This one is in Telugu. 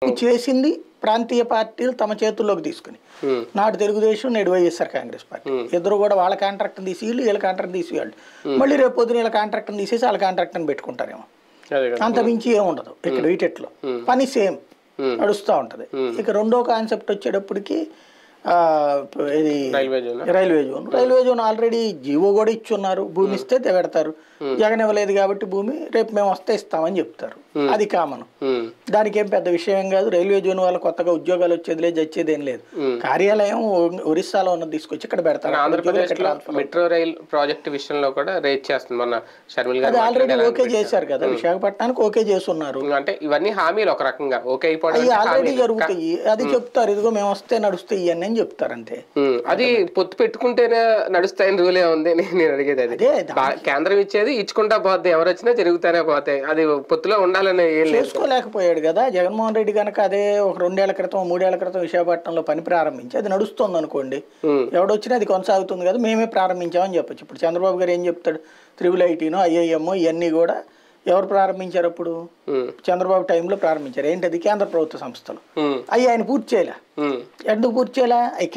చేసింది ప్రాంతీయ పార్టీలు తమ చేతుల్లోకి తీసుకుని నాడు తెలుగుదేశం నేడు వైఎస్ఆర్ కాంగ్రెస్ పార్టీ ఇద్దరు కూడా వాళ్ళ కాంట్రాక్ట్ తీసి వీళ్ళ కాంట్రాక్ట్ తీసి వాళ్ళు మళ్ళీ రేపు పొద్దున వీళ్ళ కాంట్రాక్ట్ తీసేసి వాళ్ళ కాంట్రాక్ట్ పెట్టుకుంటారేమో అంత మించి ఏముండదు ఇక్కడ వీటెట్లో పని సేమ్ నడుస్తూ ఉంటది ఇక రెండో కాన్సెప్ట్ వచ్చేటప్పటికి ఇది రైల్వే జోన్ ఆల్రెడీ జీవో కూడా ఇచ్చున్నారు భూమి ఇస్తే పెడతారు జగన్ ఇవ్వలేదు కాబట్టి భూమి రేపు మేము వస్తే ఇస్తామని చెప్తారు అది కామన్ దానికి ఏం పెద్ద విషయం కాదు రైల్వే జోన్ వాళ్ళ కొత్తగా ఉద్యోగాలు వచ్చేది లేదు వచ్చేది ఏం లేదు కార్యాలయం ఒరిస్సాలో ఉన్నది తీసుకొచ్చి ఇక్కడ పెడతారు మెట్రో రైల్ ప్రాజెక్ట్ విషయంలో కూడా రేట్ చేస్తుంది మన అది ఆల్రెడీ ఓకే చేశారు కదా విశాఖపట్నానికి ఓకే చేస్తున్నారు అంటే ఇవన్నీ హామీలు ఒక రకంగా ఓకే అవి ఆల్రెడీ జరుగుతాయి అది చెప్తారు ఇదిగో మేము వస్తే నడుస్తాయి ఇవన్నీ అని చెప్తారు అంతే అది పొత్తు పెట్టుకుంటేనే నడుస్తాయని రూలే ఉంది నేను అడిగేది అది కేంద్రం ఇచ్చేది ఇచ్చుకుంటా పోతే ఎవరు వచ్చినా జరుగుతానే పోతాయి అది పొత్తులో ఉండాలని ఏం చేసుకోలేకపోయాడు కదా జగన్మోహన్ రెడ్డి కనుక అదే ఒక 2 ఏళ్ల క్రితం 3 ఏళ్ల క్రితం విశాఖపట్నంలో పని ప్రారంభించి అది నడుస్తుంది అనుకోండి ఎవడొచ్చినా అది కొనసాగుతుంది కదా మేమే ప్రారంభించామని చెప్పొచ్చు ఇప్పుడు చంద్రబాబు గారు ఏం చెప్తాడు IITనో IIM ఇవన్నీ కూడా ఎవరు ప్రారంభించారు అప్పుడు చంద్రబాబు టైంలో ప్రారంభించారు ఏంటది కేంద్ర ప్రభుత్వ సంస్థలు అవి ఆయన పూర్తి చేయలే ఎందుకు పూర్తి చేయలే అవి